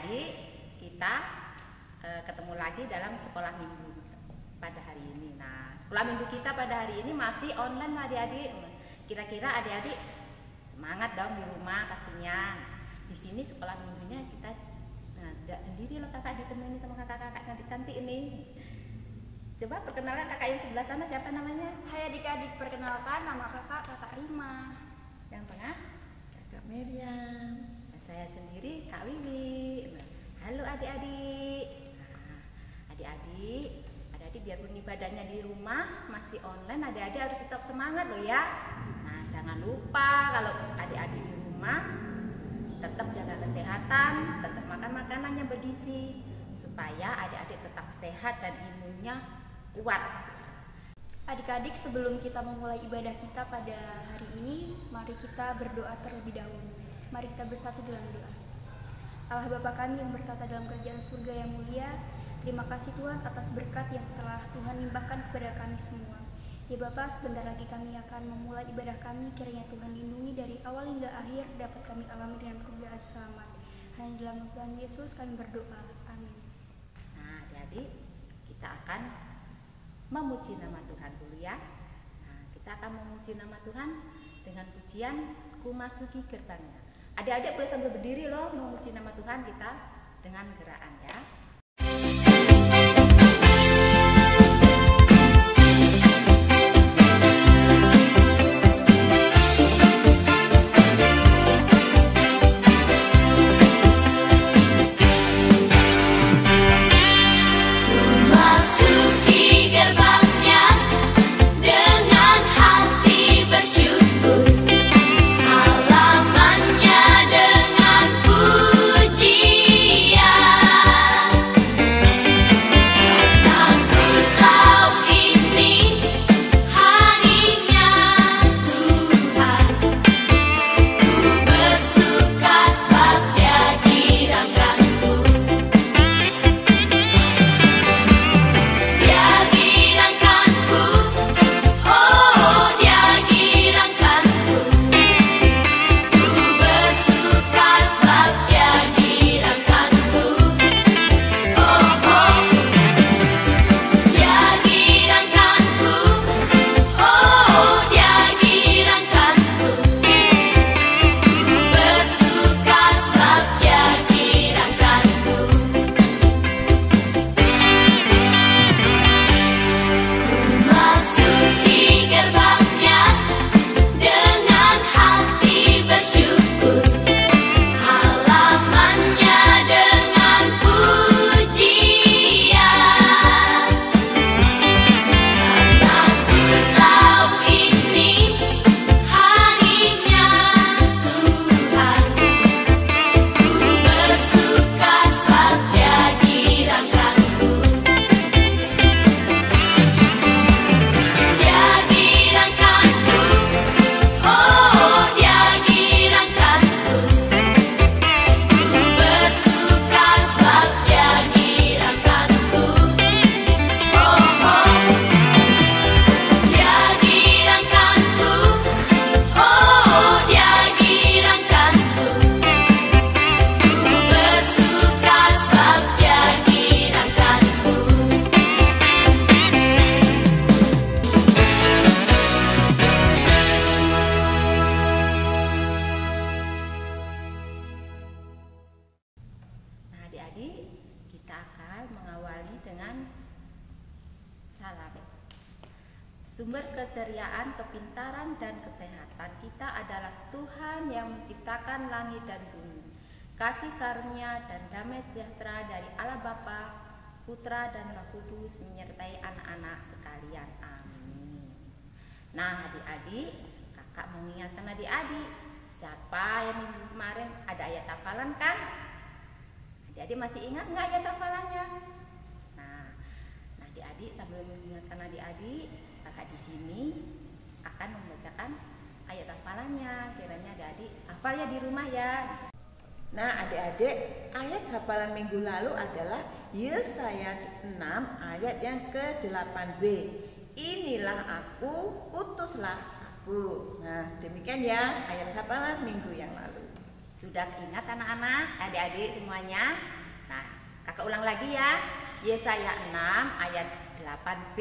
adik-adik, kita ketemu lagi dalam sekolah minggu pada hari ini. Nah, sekolah minggu kita pada hari ini masih online adik-adik. Kira-kira adik-adik semangat dong di rumah pastinya. Di sini sekolah minggunya kita tidak sendiri loh, kakak ditemani sama kakak-kakak cantik-cantik ini. Coba perkenalkan kakak yang sebelah sana, siapa namanya? Hai adik-adik, perkenalkan nama kakak Rima. Yang tengah? Kak Miriam. Saya sendiri Kak Wiwi. Halo adik-adik. Nah, adik-adik biarpun ibadahnya di rumah masih online, adik-adik harus tetap semangat loh ya. Nah, jangan lupa kalau adik-adik di rumah tetap jaga kesehatan, tetap makan makanan yang bergizi supaya adik-adik tetap sehat dan imunnya kuat. Adik-adik, sebelum kita memulai ibadah kita pada hari ini, mari kita berdoa terlebih dahulu. Mari kita bersatu dalam doa. Allah Bapa kami yang bertata dalam kerajaan surga yang mulia, terima kasih Tuhan atas berkat yang telah Tuhan limpahkan kepada kami semua. Ya Bapa, sebentar lagi kami akan memulai ibadah kami, kiranya Tuhan lindungi dari awal hingga akhir, dapat kami alami dengan kemuliaan selamat. Hanya dalam nama Tuhan Yesus kami berdoa. Amin. Nah adik-adik, kita akan memuji nama Tuhan dulu ya. Nah, kita akan memuji nama Tuhan dengan pujian Ku Masuki Gerbangnya. Adik-adik boleh sambil berdiri loh memuji nama Tuhan kita dengan gerakan ya. Sumber keceriaan, kepintaran, dan kesehatan kita adalah Tuhan yang menciptakan langit dan bumi. Kasih karunia dan damai sejahtera dari Allah Bapa, Putra, dan Roh Kudus menyertai anak-anak sekalian. Amin. Nah adik-adik, kakak mengingatkan adik-adik, siapa yang minggu kemarin ada ayat hafalan kan? Adik-adik masih ingat nggak ayat hafalannya? Nah adik-adik sambil mengingatkan adik-adik, kakak di sini akan membacakan ayat hafalannya. Kiranya adik-adik hafal ya di rumah ya. Nah adik-adik, ayat hafalan minggu lalu adalah Yesaya 6 ayat yang ke-8b. Inilah aku, utuslah aku. Nah demikian ya ayat hafalan minggu yang lalu. Sudah ingat anak-anak, adik-adik semuanya? Nah, kakak ulang lagi ya. Yesaya 6 ayat 8b.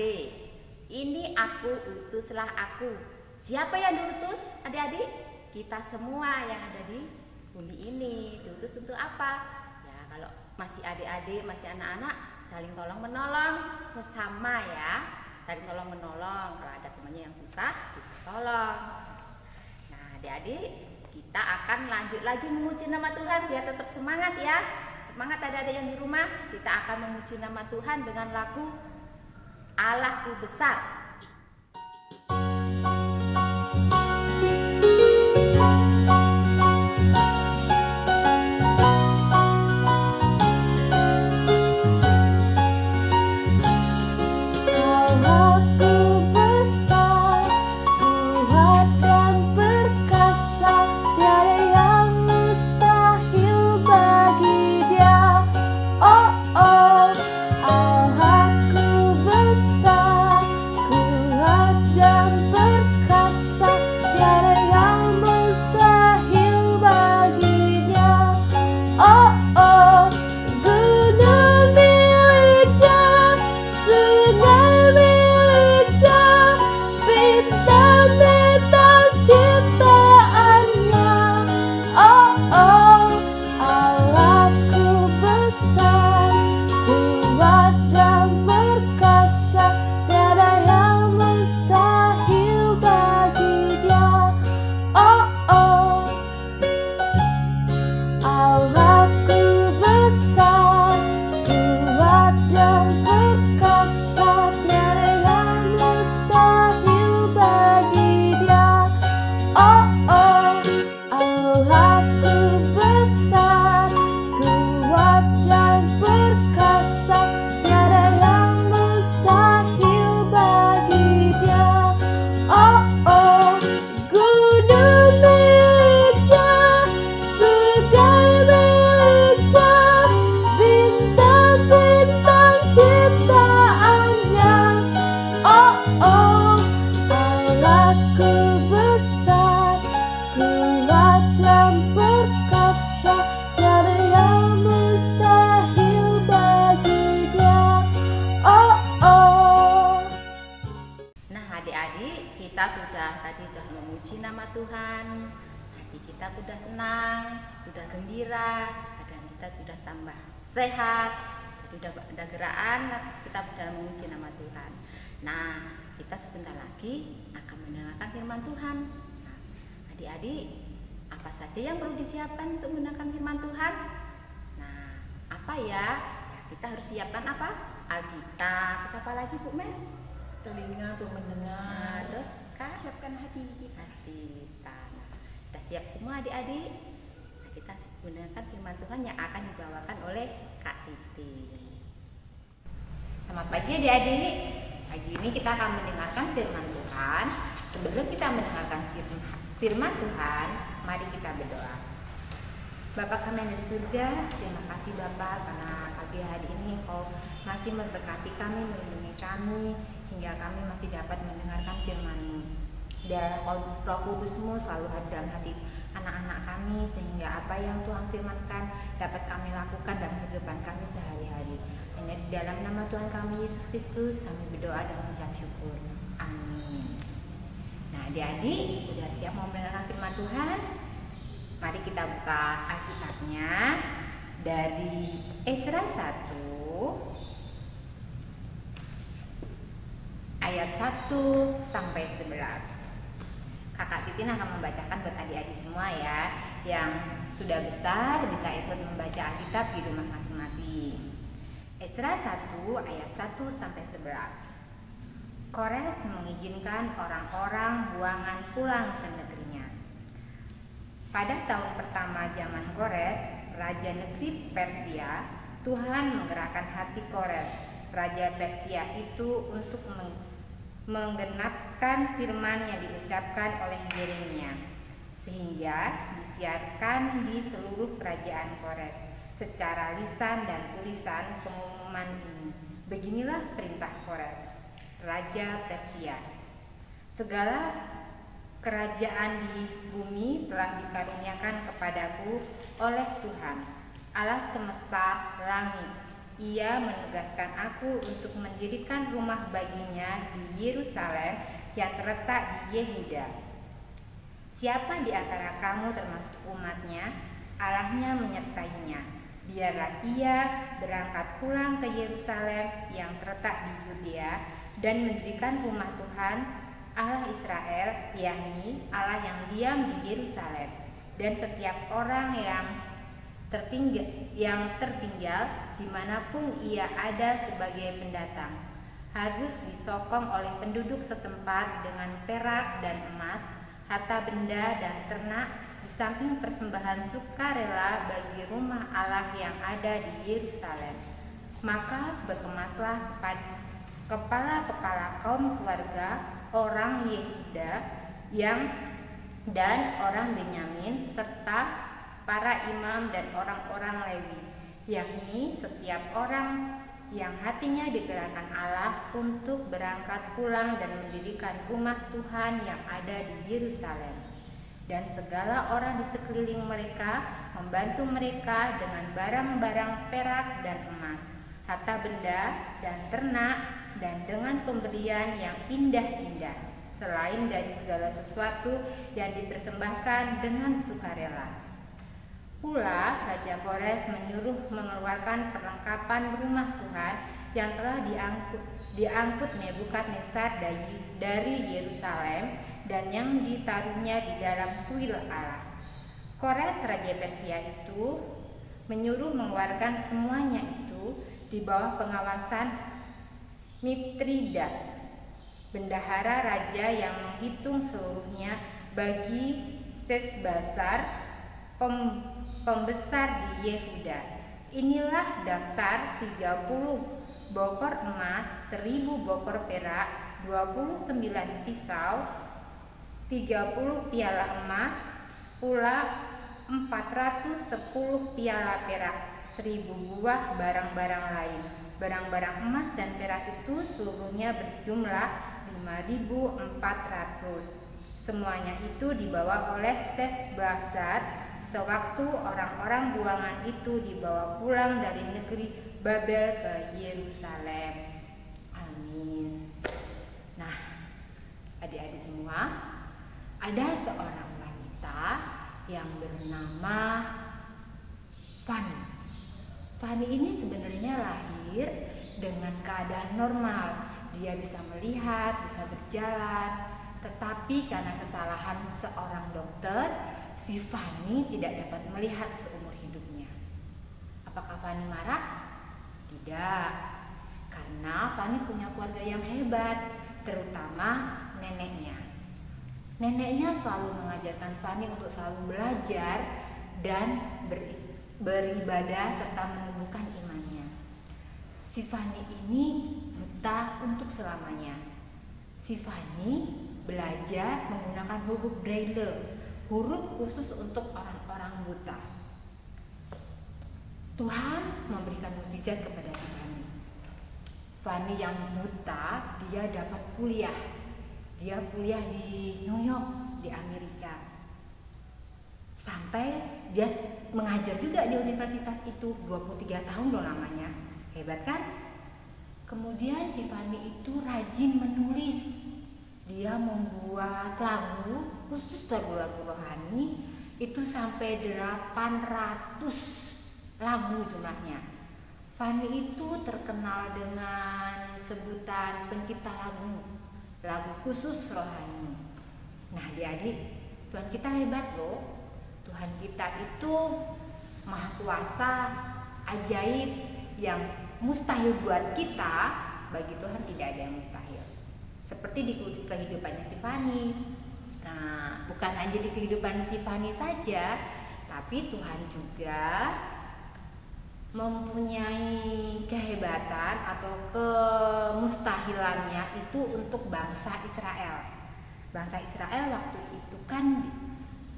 Ini aku, utuslah aku. Siapa yang diutus adik-adik? Kita semua yang ada di bumi ini. Diutus untuk apa? Ya, kalau masih adik-adik, masih anak-anak, saling tolong menolong sesama ya. Saling tolong menolong. Kalau ada temannya yang susah, kita tolong. Nah, adik-adik, kita akan lanjut lagi memuji nama Tuhan biar tetap semangat ya. Semangat adik-adik yang di rumah. Kita akan memuji nama Tuhan dengan lagu Allahku Besar. Tuhan, hati kita sudah senang, sudah gembira, badan kita sudah tambah sehat, sudah ada gerakan, kita sudah memuji nama Tuhan. Nah, kita sebentar lagi akan mendengarkan firman Tuhan. Nah, adik-adik, apa saja yang perlu disiapkan untuk mendengarkan firman Tuhan? Nah, apa ya? Kita harus siapkan apa? Alkitab. Terus apa lagi, Bu Mel? Telinga untuk mendengar. Terus Kak? Siapkan hati kita. Nah, kita siap semua adik-adik. Nah, kita mendengarkan firman Tuhan yang akan dibawakan oleh Kak Titi. Selamat pagi adik-adik. Pagi ini kita akan mendengarkan firman Tuhan. Sebelum kita mendengarkan firman Tuhan, mari kita berdoa. Bapa kami yang di surga, terima kasih Bapa karena pagi hari ini Engkau masih memberkati kami, melindungi kami, hingga kami masih dapat mendengarkan firman-Mu. Dan Roh Kudus-Mu selalu ada dalam hati anak-anak kami, sehingga apa yang Tuhan firmankan dapat kami lakukan dalam kehidupan kami sehari-hari. Hanya di dalam nama Tuhan kami Yesus Kristus kami berdoa dan mengucap syukur. Amin. Nah, adik-adik sudah siap mau mendengarkan firman Tuhan? Mari kita buka Alkitabnya dari Esra 1 ayat 1 sampai 11. Kakak Titin akan membacakan buat adik-adik semua ya. Yang sudah besar bisa ikut membaca Alkitab di rumah masing-masing. Esra 1 ayat 1 sampai 11. Kores mengizinkan orang-orang buangan pulang ke negerinya. Pada tahun pertama zaman Kores, raja negeri Persia, Tuhan menggerakkan hati Kores, raja Persia itu untuk menggenapkan firman yang diucapkan oleh Yeremia, sehingga disiarkan di seluruh kerajaan Kores secara lisan dan tulisan pengumuman ini. Beginilah perintah Kores, raja Persia. Segala Kerajaan di bumi telah dikaruniakan kepadaku oleh Tuhan, Allah semesta langit. Ia menugaskan aku untuk mendirikan rumah baginya di Yerusalem yang terletak di Yehuda. Siapa di antara kamu termasuk umatnya, Allahnya menyertainya. Biarlah ia berangkat pulang ke Yerusalem yang terletak di Yudea dan mendirikan rumah Tuhan Allah Israel, yakni Allah yang diam di Yerusalem. Dan setiap orang yang tertinggal dimanapun ia ada sebagai pendatang harus disokong oleh penduduk setempat dengan perak dan emas, harta benda dan ternak, di samping persembahan sukarela bagi rumah Allah yang ada di Yerusalem. Maka berkemaslah kepala-kepala kaum keluarga orang Yehuda dan orang Benyamin serta para imam dan orang-orang Lewi, yakni setiap orang yang hatinya digerakkan Allah untuk berangkat pulang dan mendirikan rumah Tuhan yang ada di Yerusalem. Dan segala orang di sekeliling mereka membantu mereka dengan barang-barang perak dan emas, harta benda dan ternak, dan dengan pemberian yang indah-indah, selain dari segala sesuatu yang dipersembahkan dengan sukarela. Pula Raja Kores menyuruh mengeluarkan perlengkapan rumah Tuhan yang telah diangkut Nebukadnezar dari Yerusalem dan yang ditaruhnya di dalam kuil Allah. Kores Raja Persia itu menyuruh mengeluarkan semuanya itu di bawah pengawasan Mitridat, bendahara raja yang menghitung seluruhnya bagi Sesbasar, pembesar di Yehuda. Inilah daftar 30 bokor emas, 1000 bokor perak, 29 pisau, 30 piala emas, pula 410 piala perak, 1000 buah barang-barang lain. Barang-barang emas dan perak itu seluruhnya berjumlah 5.400. Semuanya itu dibawa oleh Sesbasar sewaktu orang-orang buangan itu dibawa pulang dari negeri Babel ke Yerusalem. Amin. Nah, adik-adik semua, ada seorang wanita yang bernama Fani. Fani ini sebenarnya lahir dengan keadaan normal. Dia bisa melihat, bisa berjalan, tetapi karena kesalahan seorang dokter, si Fani tidak dapat melihat seumur hidupnya. Apakah Fani marah? Tidak, karena Fani punya keluarga yang hebat, terutama neneknya. Neneknya selalu mengajarkan Fani untuk selalu belajar dan beribadah serta menumbuhkan imannya. Si Fani ini buta untuk selamanya. Si Fani belajar menggunakan huruf Braille, huruf khusus untuk orang-orang buta. Tuhan memberikan mukjizat kepada si Fani. Fani yang buta, dia dapat kuliah. Dia kuliah di New York, di Amerika. Sampai dia mengajar juga di universitas itu, 23 tahun loh lamanya. Hebat kan? Kemudian si Fani itu rajin menulis. Dia membuat lagu, khusus lagu-lagu rohani, itu sampai 800 lagu jumlahnya. Fani itu terkenal dengan sebutan pencipta lagu khusus rohani. Nah, adik-adik, Tuhan kita hebat loh. Tuhan kita itu maha kuasa, ajaib, yang mustahil buat kita, bagi Tuhan tidak ada yang mustahil. Seperti di kehidupannya si Fani. Nah, bukan hanya di kehidupan si Fani saja, tapi Tuhan juga mempunyai kehebatan atau kemustahilannya itu untuk bangsa Israel. Bangsa Israel waktu itu kan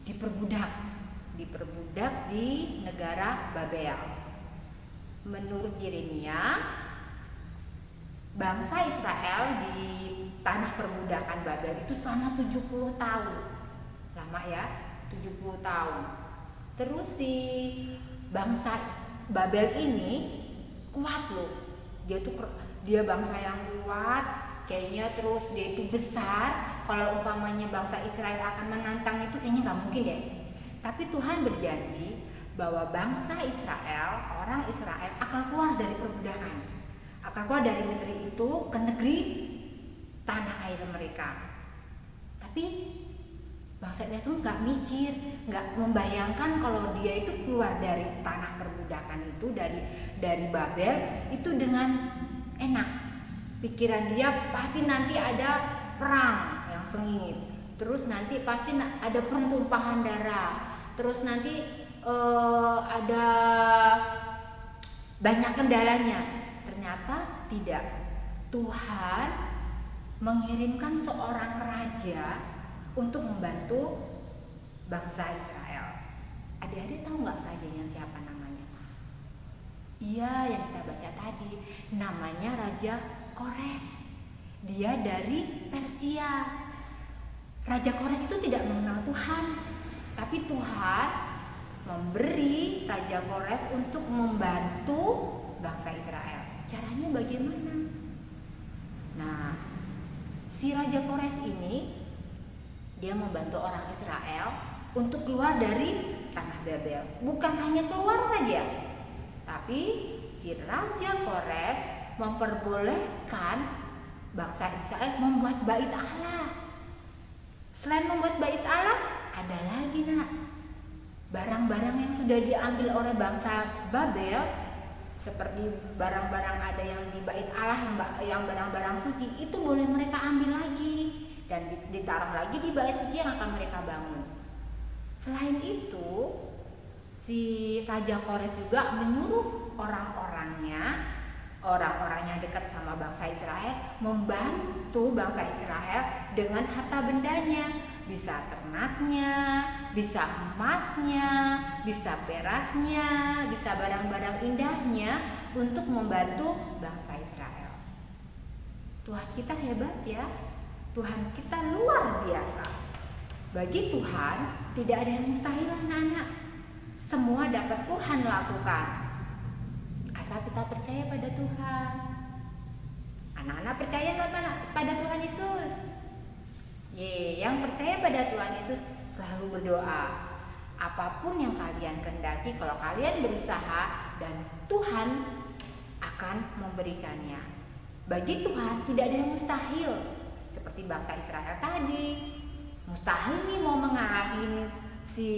diperbudak di negara Babel. Menurut Yeremia, bangsa Israel di tanah perbudakan Babel itu selama 70 tahun. Lama ya, 70 tahun. Terus si bangsa Babel ini kuat loh. Dia bangsa yang kuat, kayaknya terus dia itu besar. Kalau umpamanya bangsa Israel akan menantang itu kayaknya nggak mungkin deh. Tapi Tuhan berjanji bahwa bangsa Israel, orang Israel akan keluar dari perbudakan, akan keluar dari negeri itu ke negeri tanah air mereka. Tapi bangsa Israel itu nggak mikir, nggak membayangkan kalau dia itu keluar dari tanah perbudakan itu, dari Babel itu dengan enak. Pikiran dia pasti nanti ada perang yang sengit, terus nanti pasti ada pertumpahan darah, terus nanti ada banyak kendalanya. Ternyata tidak. Tuhan mengirimkan seorang raja untuk membantu bangsa Israel. Adik-adik tahu nggak rajanya siapa namanya? Iya, yang kita baca tadi, namanya Raja Kores. Dia dari Persia. Raja Kores itu tidak mengenal Tuhan, tapi Tuhan memberi Raja Kores untuk membantu bangsa Israel. Caranya bagaimana? Nah, si Raja Kores ini dia membantu orang Israel untuk keluar dari tanah Babel. Bukan hanya keluar saja, tapi si Raja Kores memperbolehkan bangsa Israel membuat bait Allah. Selain membuat bait Allah, ada lagi barang-barang yang sudah diambil oleh bangsa Babel, seperti barang-barang ada yang di bait Allah, yang barang-barang suci, itu boleh mereka ambil lagi dan ditaruh lagi di bait suci yang akan mereka bangun. Selain itu, si Raja Kores juga menyuruh orang-orangnya dekat sama bangsa Israel membantu bangsa Israel dengan harta bendanya, bisa ternaknya, bisa emasnya, bisa peraknya, bisa barang-barang indahnya untuk membantu bangsa Israel. Tuhan kita hebat ya, Tuhan kita luar biasa. Bagi Tuhan tidak ada yang mustahil, anak-anak. Semua dapat Tuhan lakukan, asal kita percaya pada Tuhan. Anak-anak percaya nggak pada Tuhan Yesus? Yang percaya pada Tuhan Yesus selalu berdoa. Apapun yang kalian kendaki, kalau kalian berusaha, dan Tuhan akan memberikannya. Bagi Tuhan tidak ada yang mustahil. Seperti bangsa Israel tadi, mustahil nih mau mengalahin si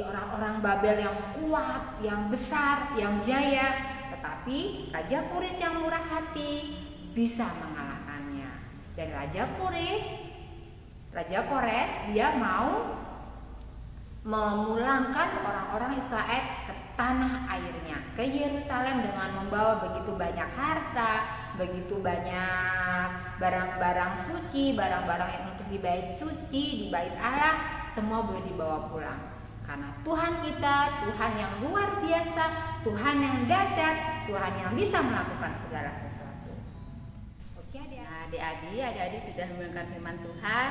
orang-orang Babel yang kuat, yang besar, yang jaya. Tetapi Raja Kores yang murah hati bisa mengalahkannya. Dan Raja Kores dia mau memulangkan orang-orang Israel ke tanah airnya, ke Yerusalem, dengan membawa begitu banyak harta, begitu banyak barang-barang suci, barang-barang yang untuk di bait suci, di bait Allah, semua boleh dibawa pulang. Karena Tuhan kita, Tuhan yang luar biasa, Tuhan yang dahsyat, Tuhan yang bisa melakukan segala sesuatu. Oke adik-adik sudah mendengar firman Tuhan.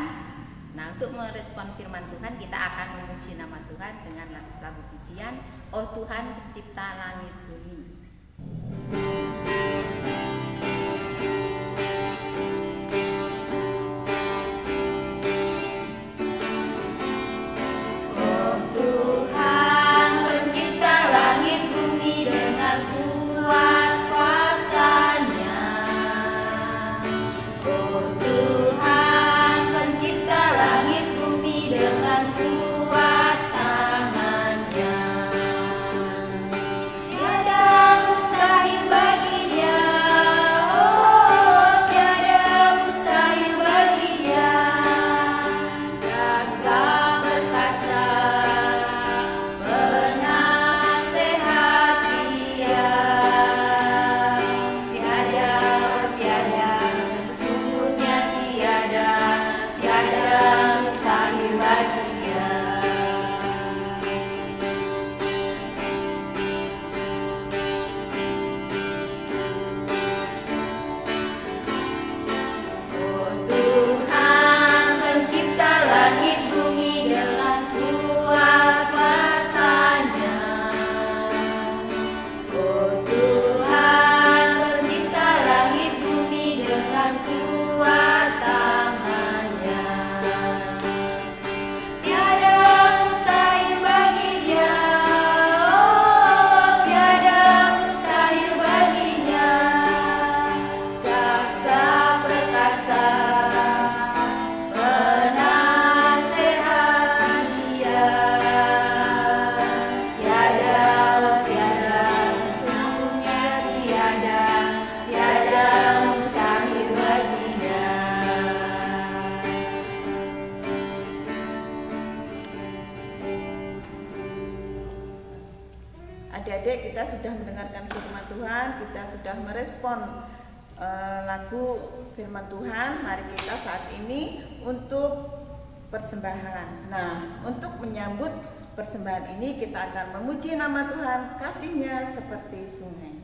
Nah, untuk merespon firman Tuhan, kita akan memuji nama Tuhan dengan lagu pujian Oh Tuhan Pencipta Langit Bumi. Tiada Adik-adik, kita sudah mendengarkan firman Tuhan, kita sudah merespon lagu firman Tuhan. Mari kita saat ini untuk persembahan. Nah, untuk menyambut persembahan ini kita akan memuji nama Tuhan, kasih-Nya seperti sungai.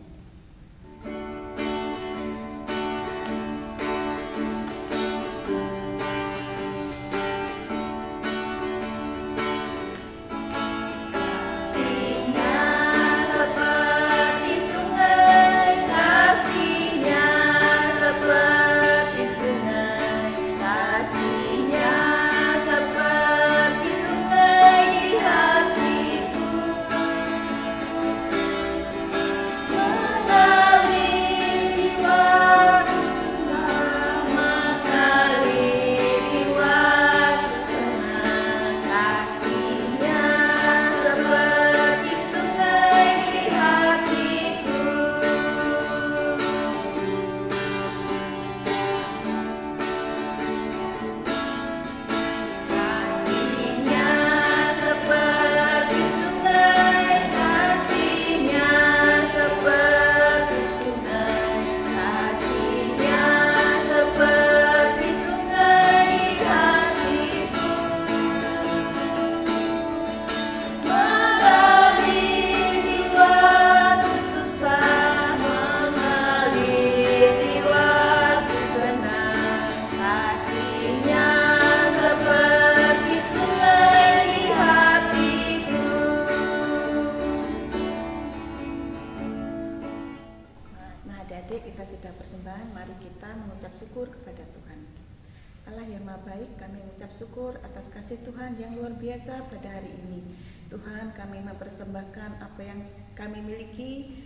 Tuhan yang luar biasa pada hari ini. Tuhan, kami mempersembahkan apa yang kami miliki.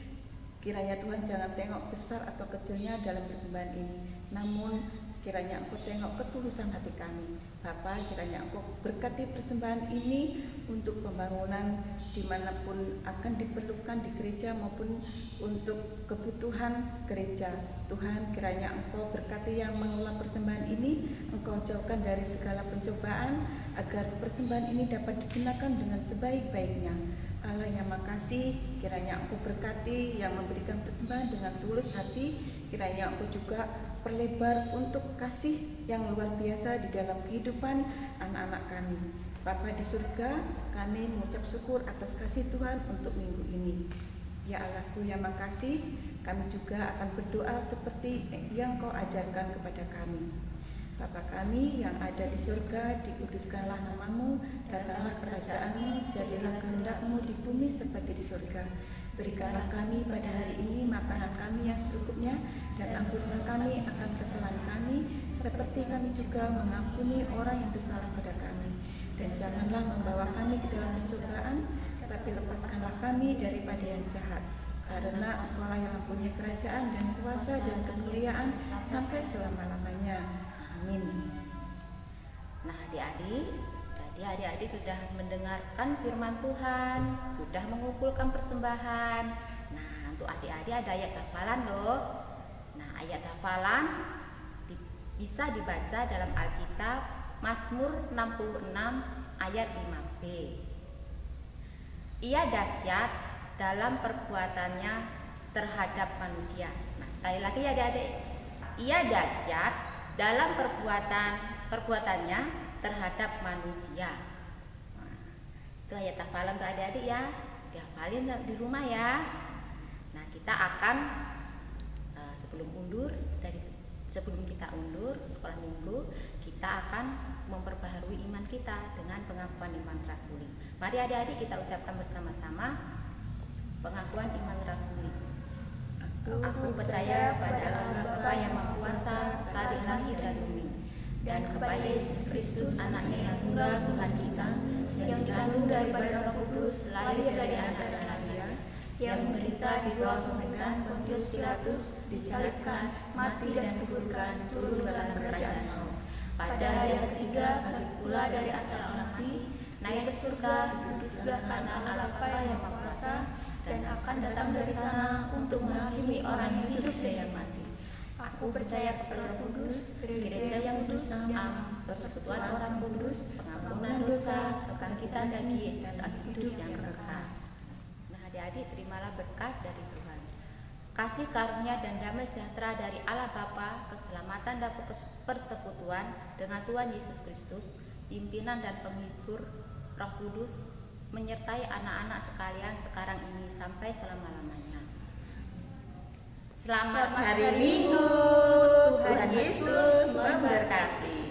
Kiranya Tuhan jangan tengok besar atau kecilnya dalam persembahan ini, namun kiranya Engkau tengok ketulusan hati kami. Bapa, kiranya Engkau berkati persembahan ini untuk pembangunan dimanapun akan diperlukan di gereja maupun untuk kebutuhan gereja. Tuhan, kiranya Engkau berkati yang mengelola persembahan ini, Engkau jauhkan dari segala pencobaan, agar persembahan ini dapat digunakan dengan sebaik-baiknya. Allah yang makasih, kiranya Engkau berkati yang memberikan persembahan dengan tulus hati, kiranya Engkau juga perlebar untuk kasih yang luar biasa di dalam kehidupan anak-anak kami. Bapa di surga, kami mengucap syukur atas kasih Tuhan untuk minggu ini. Ya Allahku yang makasih, kami juga akan berdoa seperti yang Kau ajarkan kepada kami. Bapa kami yang ada di surga, dikuduskanlah nama-Mu, datanglah kerajaan-Mu, jadilah kehendak-Mu di bumi seperti di surga. Berikanlah kami pada hari ini makanan kami yang secukupnya, dan ampunilah kami akan kesalahan kami, seperti kami juga mengampuni orang yang bersalah pada kami. Dan janganlah membawa kami ke dalam pencobaan, tetapi lepaskanlah kami daripada yang jahat. Karena Engkau-lah yang mempunyai kerajaan dan kuasa dan kemuliaan sampai selama-lamanya. Amin. Nah, adik-adik, tadi adik-adik sudah mendengarkan firman Tuhan, sudah mengumpulkan persembahan. Nah, untuk adik-adik ada ayat hafalan loh. Nah, ayat hafalan bisa dibaca dalam Alkitab Mazmur 66 ayat 5b. Ia dahsyat dalam perbuatannya terhadap manusia. Nah, sekali lagi ya adik-adik. Ia dahsyat dalam perbuatannya terhadap manusia. Nah, itu ayat hafalan untuk adik-adik ya, dihafalin di rumah ya. Nah, kita akan sebelum kita undur sekolah minggu, kita akan memperbaharui iman kita dengan pengakuan iman rasuli. Mari adik-adik kita ucapkan bersama-sama pengakuan iman rasuli. Aku percaya pada Allah Bapa yang Maha Kuasa, Khalid langit dan bumi, dan kepada Yesus Kristus anaknya yang tunggal Tuhan kita, yang dikandung daripada Roh Kudus, lahir dari anak Maria, yang menderita di bawah pemerintahan Pontius Pilatus, disalibkan, mati dan dikuburkan, turun ke dalam kerajaan maut. Pada hari yang ketiga, bangkit pula dari antara orang mati, naik ke surga, duduk di sebelah kanan Allah Bapa yang Maha Kuasa, dan akan datang dari sana untuk menghakimi orang yang hidup dan yang mati. Aku percaya kepada Roh Kudus, gereja yang kudus, persekutuan orang kudus, pengampunan dosa, kebangkitan daging, dan hidup yang kekal. Nah, Adik-adik terimalah berkat dari Tuhan. Kasih karunia dan damai sejahtera dari Allah Bapa, keselamatan dan persekutuan dengan Tuhan Yesus Kristus, pimpinan dan penghibur Roh Kudus menyertai anak-anak sekalian sekarang ini sampai selama-lamanya. Selamat hari Minggu. Tuhan Yesus memberkati.